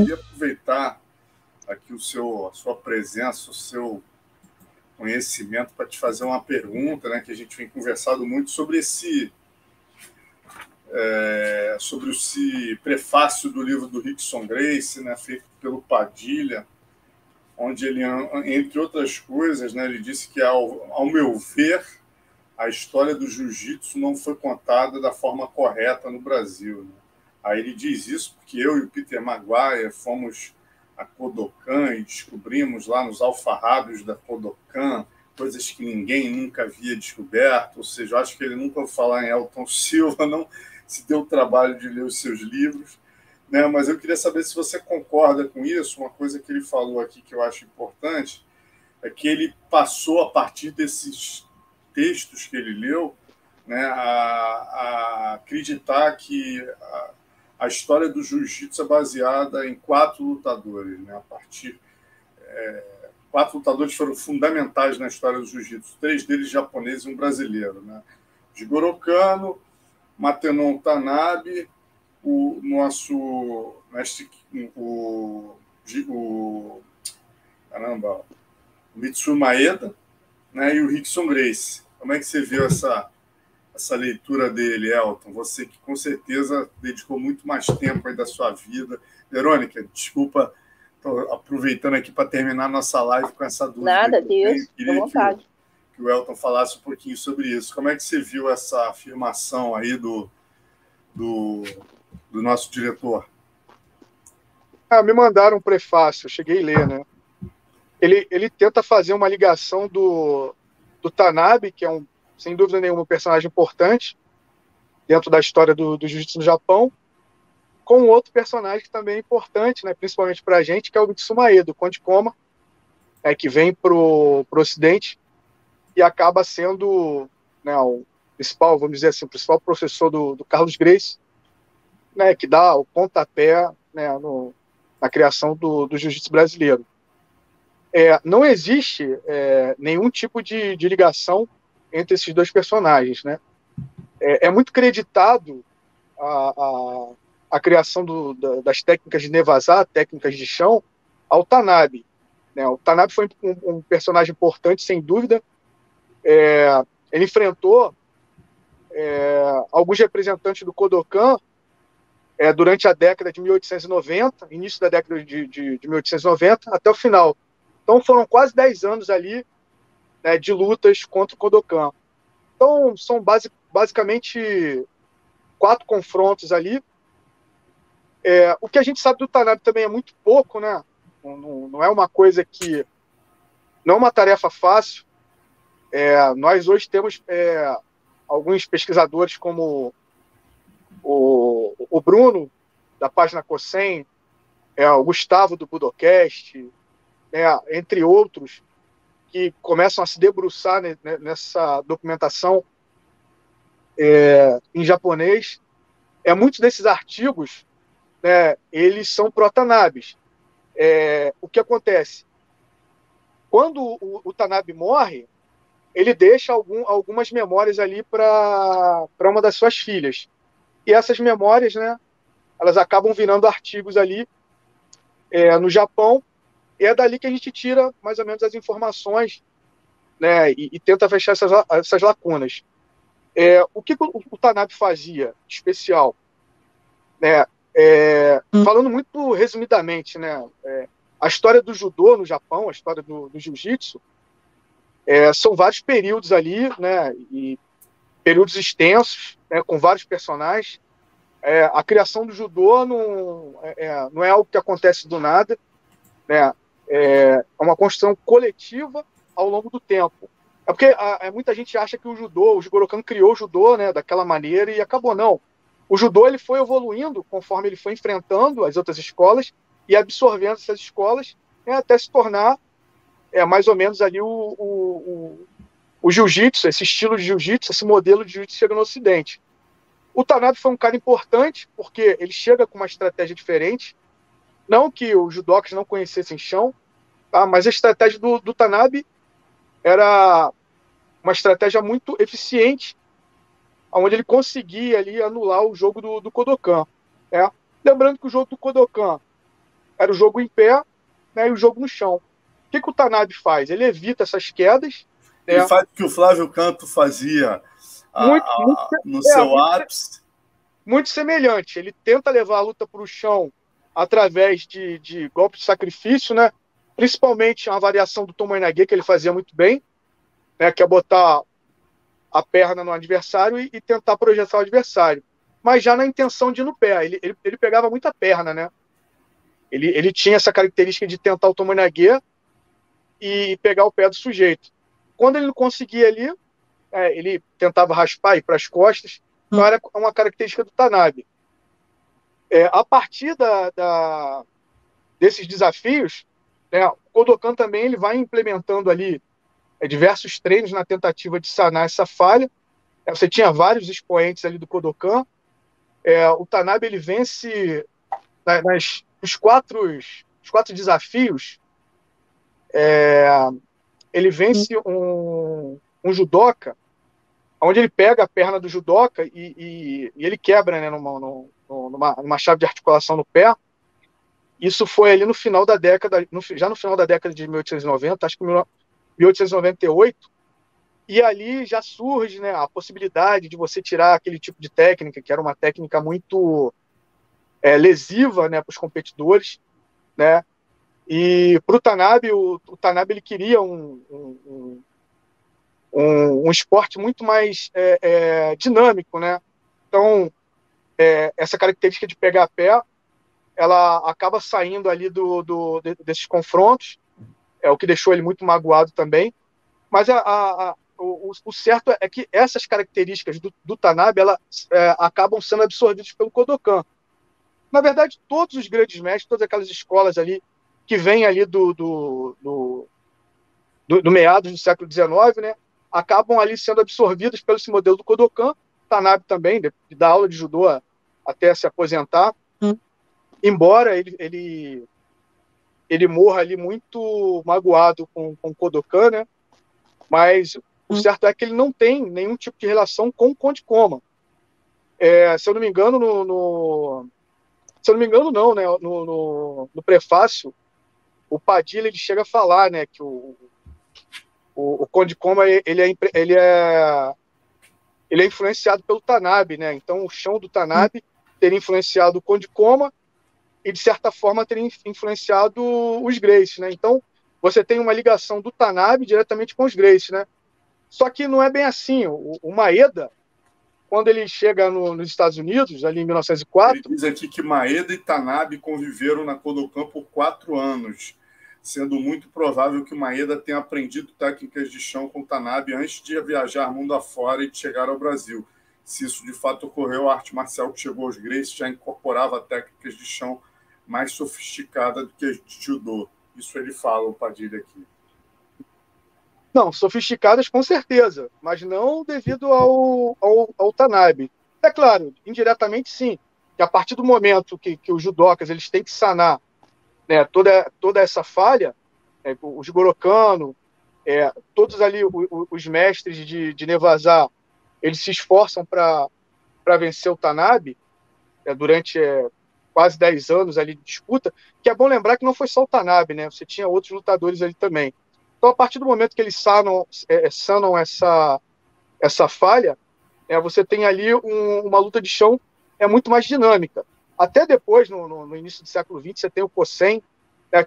queria aproveitar aqui a sua presença, o seu conhecimento para te fazer uma pergunta, né, que a gente vem conversado muito sobre sobre esse prefácio do livro do Rickson Gracie, né, feito pelo Padilha, onde ele, entre outras coisas, né, ele disse que, ao meu ver, a história do jiu-jitsu não foi contada da forma correta no Brasil, né? Aí ele diz isso porque eu e o Peter Maguire fomos a Kodokan e descobrimos lá nos alfarrábios da Kodokan coisas que ninguém nunca havia descoberto, ou seja, eu acho que ele nunca ouviu falar em Elton Silva, não se deu o trabalho de ler os seus livros, né? Mas eu queria saber se você concorda com isso. Uma coisa que ele falou aqui que eu acho importante é que ele passou, a partir desses textos que ele leu, né, a acreditar que a história do jiu-jitsu é baseada em 4 lutadores, né? Quatro lutadores foram fundamentais na história do jiu-jitsu, 3 deles japoneses e um brasileiro, né? Jigoro Kano, Matenon Tanabe, o nosso mestre, o Mitsu Maeda, né, e o Rickson Gracie. Como é que você viu essa leitura dele, Elton? Você que com certeza dedicou muito mais tempo aí da sua vida. Verônica, desculpa, estou aproveitando aqui para terminar a nossa live com essa dúvida. Nada, Deus, queria que o Elton falasse um pouquinho sobre isso. Como é que você viu essa afirmação aí do nosso diretor? Me mandaram um prefácio, eu cheguei a ler, né? Ele tenta fazer uma ligação do Tanabe, que é sem dúvida nenhuma, um personagem importante dentro da história do jiu-jitsu no Japão, com outro personagem que também é importante, né, principalmente para a gente, que é o Mitsu Maeda, o Conde Koma, que vem para o Ocidente e acaba sendo, né, o principal, vamos dizer assim, o principal professor do Carlos Gracie, né, que dá o pontapé, né, na criação do jiu-jitsu brasileiro. Não existe nenhum tipo de ligação entre esses dois personagens, né? É muito creditado a criação das técnicas de Nevazá, técnicas de chão, ao Tanabe, né? O Tanabe foi um personagem importante, sem dúvida. Ele enfrentou alguns representantes do Kodokan durante a década de 1890, início da década de 1890, até o final. Então foram quase 10 anos ali, né, de lutas contra o Kodokan. Então são basicamente 4 confrontos ali. O que a gente sabe do Tanabe também é muito pouco, né? Não é uma coisa que... Não é uma tarefa fácil. Nós hoje temos alguns pesquisadores como o Bruno, da página COSEM, o Gustavo, do Budocast, entre outros, que começam a se debruçar nessa documentação em japonês. Muitos desses artigos, né, eles são pró-Tanabes. O que acontece? Quando o Tanabe morre, ele deixa algumas memórias ali para uma das suas filhas. E essas memórias, né, elas acabam virando artigos ali no Japão, e é dali que a gente tira mais ou menos as informações, né, e tenta fechar essas lacunas. O que o Tanabe fazia de especial? Né, falando muito resumidamente, né, a história do judô no Japão, a história do jiu-jitsu, são vários períodos ali, né, e períodos extensos, né, com vários personagens. A criação do judô não é algo que acontece do nada, né? É uma construção coletiva ao longo do tempo. Porque muita gente acha que o Jigoro Kano criou o judô, né, daquela maneira e acabou. Não. O judô ele foi evoluindo conforme ele foi enfrentando as outras escolas e absorvendo essas escolas, né, até se tornar mais ou menos ali o jiu-jitsu, esse estilo de jiu-jitsu, esse modelo de jiu-jitsu chega no Ocidente. O Tanabe foi um cara importante porque ele chega com uma estratégia diferente. Não que os judocas não conhecessem chão, tá? Mas a estratégia do Tanabe era uma estratégia muito eficiente, onde ele conseguia ali anular o jogo do Kodokan. Lembrando que o jogo do Kodokan era o jogo em pé, né, e o jogo no chão. O que o Tanabe faz? Ele evita essas quedas. Ele Né, faz o que o Flávio Canto fazia muito, muito, no seu muito, ápice. muito semelhante. Ele tenta levar a luta para o chão através de golpes de sacrifício, né? Principalmente uma variação do Tomoe-nage que ele fazia muito bem, né? Que é botar a perna no adversário e tentar projetar o adversário. Mas já na intenção de ir no pé. Ele pegava muita perna, né? Ele tinha essa característica de tentar o Tomoe-nage e pegar o pé do sujeito. Quando ele não conseguia ali, ele tentava raspar e ir para as costas. Então era uma característica do Tanabe. A partir desses desafios, né, o Kodokan também ele vai implementando ali diversos treinos na tentativa de sanar essa falha. Você tinha vários expoentes ali do Kodokan. O Tanabe ele vence os quatro desafios. Ele vence um judoca, onde ele pega a perna do judoca e ele quebra, né, numa chave de articulação no pé. Isso foi ali no final da década, já no final da década de 1890, acho que 1898, e ali já surge, né, a possibilidade de você tirar aquele tipo de técnica, que era uma técnica muito lesiva, né, para os competidores, né, e para o Tanabe ele queria um esporte muito mais dinâmico, né, então essa característica de pegar a pé, ela acaba saindo ali desses confrontos, o que deixou ele muito magoado também. Mas o certo é que essas características do Tanabe acabam sendo absorvidas pelo Kodokan. Na verdade, todos os grandes mestres, todas aquelas escolas ali que vêm ali do meados do século XIX, né, acabam ali sendo absorvidas pelo esse modelo do Kodokan. Tanabe também, de dar aula de judô até se aposentar. Embora ele morra ali muito magoado com o Kodokan, né? Mas o certo é que ele não tem nenhum tipo de relação com o Conde Koma. Se eu não me engano, se eu não me engano, não, né? No prefácio, o Padilha ele chega a falar, né, que o Conde Koma ele é influenciado pelo Tanabe, né? Então o chão do Tanabe teria influenciado o Conde Koma e, de certa forma, teria influenciado os Gracie, né? Então, você tem uma ligação do Tanabe diretamente com os Gracie, né? Só que não é bem assim. O Maeda, quando ele chega nos Estados Unidos, ali em 1904... Ele diz aqui que Maeda e Tanabe conviveram na Kodokan por 4 anos, sendo muito provável que Maeda tenha aprendido técnicas de chão com Tanabe antes de viajar mundo afora e de chegar ao Brasil. Se isso de fato ocorreu, a arte marcial que chegou aos Gracie já incorporava técnicas de chão mais sofisticada do que a de judô. Isso ele fala, o Padilha aqui. Não, sofisticadas com certeza, mas não devido ao Tanabe. É claro, indiretamente sim, que a partir do momento que os judocas eles têm que sanar, né, toda essa falha, o Jigoro Kano, todos ali os mestres de Nevazá, eles se esforçam para vencer o Tanabe durante quase 10 anos ali de disputa, que é bom lembrar que não foi só o Tanabe, né? Você tinha outros lutadores ali também. Então, a partir do momento que eles sanam essa falha, você tem ali uma luta de chão muito mais dinâmica. Até depois, no início do século XX, você tem o Kosen,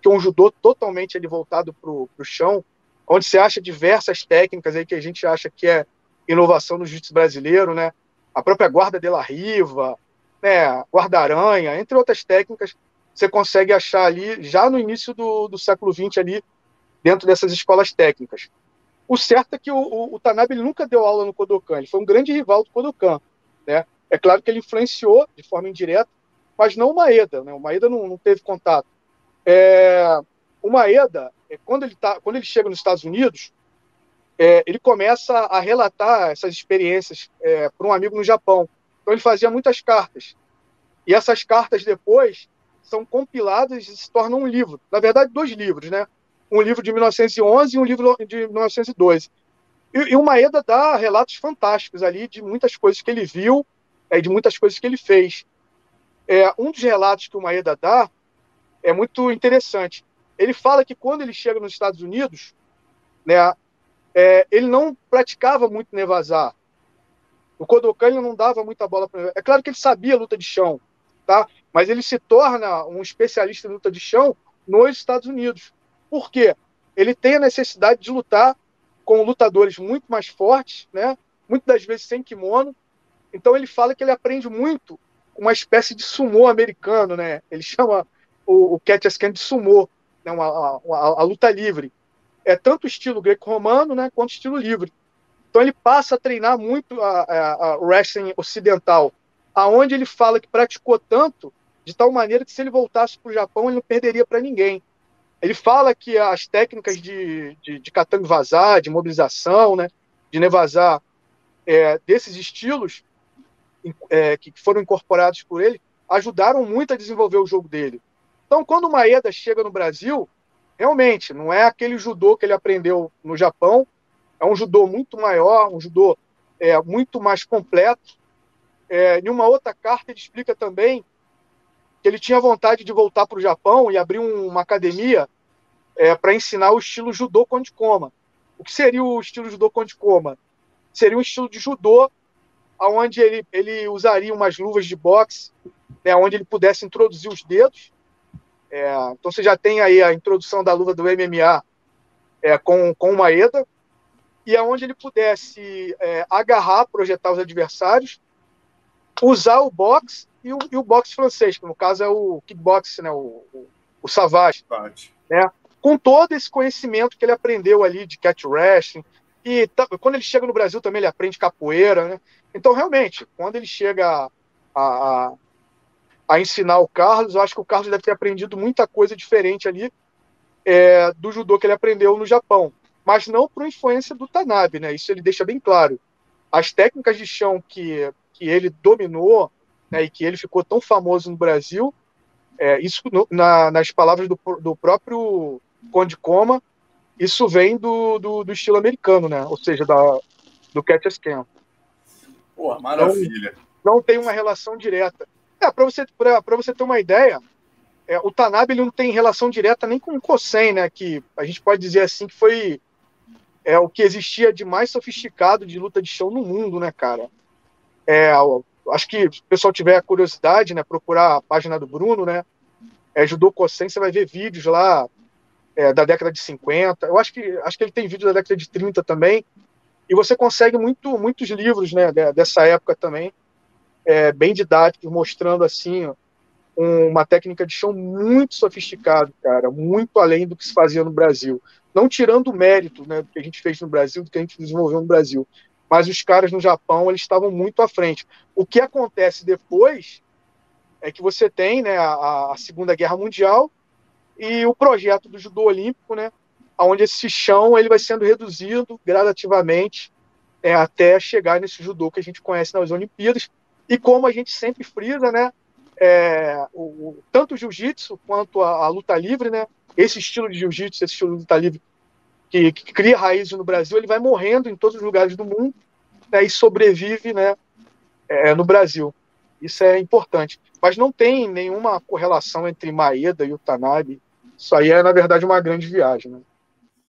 que é um judô totalmente ali voltado para o chão, onde você acha diversas técnicas aí que a gente acha que é inovação no jiu-jitsu brasileiro, né? A própria guarda de la riva, né? Guarda-aranha, entre outras técnicas, você consegue achar ali, já no início do século XX, ali, dentro dessas escolas técnicas. O certo é que o Tanabe ele nunca deu aula no Kodokan, ele foi um grande rival do Kodokan, né? É claro que ele influenciou de forma indireta, mas não o Maeda, né? O Maeda não teve contato. O Maeda, quando ele chega nos Estados Unidos, ele começa a relatar essas experiências para um amigo no Japão. Então ele fazia muitas cartas. E essas cartas depois são compiladas e se tornam um livro. Na verdade, 2 livros, né? Um livro de 1911 e um livro de 1912. E o Maeda dá relatos fantásticos ali de muitas coisas que ele viu, de muitas coisas que ele fez. Um dos relatos que o Maeda dá é muito interessante. Ele fala que quando ele chega nos Estados Unidos, né, ele não praticava muito Nevazar. O Kodokan ele não dava muita bola para. É claro que ele sabia luta de chão, tá? Mas ele se torna um especialista em luta de chão nos Estados Unidos. Por quê? Ele tem a necessidade de lutar com lutadores muito mais fortes, né? Muitas das vezes sem kimono. Então ele fala que ele aprende muito com uma espécie de sumô americano, né? Ele chama o catch as can de sumô, né? A luta livre. É tanto estilo greco-romano, né, quanto estilo livre. Então ele passa a treinar muito a wrestling ocidental, aonde ele fala que praticou tanto, de tal maneira que se ele voltasse para o Japão, ele não perderia para ninguém. Ele fala que as técnicas de katame vazar, de mobilização, né, de nevazar, desses estilos que foram incorporados por ele, ajudaram muito a desenvolver o jogo dele. Então, quando o Maeda chega no Brasil, realmente, não é aquele judô que ele aprendeu no Japão, é um judô muito maior, um judô muito mais completo. Em uma outra carta, ele explica também que ele tinha vontade de voltar para o Japão e abrir uma academia para ensinar o estilo judô Kondikoma. O que seria o estilo judô Kondikoma? Seria um estilo de judô onde ele usaria umas luvas de boxe, né, onde ele pudesse introduzir os dedos. Então você já tem aí a introdução da luva do MMA com o Maeda, e aonde ele pudesse agarrar, projetar os adversários, usar o boxe e o boxe francês, que no caso é o kickbox, né, o Savage, né, com todo esse conhecimento que ele aprendeu ali de catch wrestling, e quando ele chega no Brasil também ele aprende capoeira, né? Então realmente, quando ele chega a ensinar o Carlos, eu acho que o Carlos deve ter aprendido muita coisa diferente ali do judô que ele aprendeu no Japão, mas não por influência do Tanabe, né? Isso ele deixa bem claro. As técnicas de chão que ele dominou, né, e que ele ficou tão famoso no Brasil, isso nas palavras do próprio Kondikoma, isso vem do estilo americano, né? Ou seja, do catch as can. Pô, maravilha. Não tem uma relação direta. Para você ter uma ideia, o Tanabe ele não tem relação direta nem com o Kosen, né? Que a gente pode dizer assim que foi o que existia de mais sofisticado de luta de chão no mundo, né, cara? Acho que se o pessoal tiver curiosidade, né, procurar a página do Bruno, né? Judô Kosen, você vai ver vídeos lá da década de 50. Eu acho que ele tem vídeo da década de 30 também. E você consegue muitos livros, né, dessa época também, bem didáticos, mostrando assim uma técnica de chão muito sofisticada, cara, muito além do que se fazia no Brasil. Não tirando o mérito, né, do que a gente fez no Brasil, do que a gente desenvolveu no Brasil. Mas os caras no Japão, eles estavam muito à frente. O que acontece depois é que você tem, né, a Segunda Guerra Mundial e o projeto do judô olímpico, né, onde esse chão ele vai sendo reduzido gradativamente até chegar nesse judô que a gente conhece nas Olimpíadas. E como a gente sempre frisa, né, tanto o jiu-jitsu quanto a luta livre, né, esse estilo de jiu-jitsu, esse estilo de luta livre que cria raízes no Brasil, ele vai morrendo em todos os lugares do mundo, né, e sobrevive, né, no Brasil. Isso é importante. Mas não tem nenhuma correlação entre Maeda e o Tanabe. Isso aí é, na verdade, uma grande viagem, né?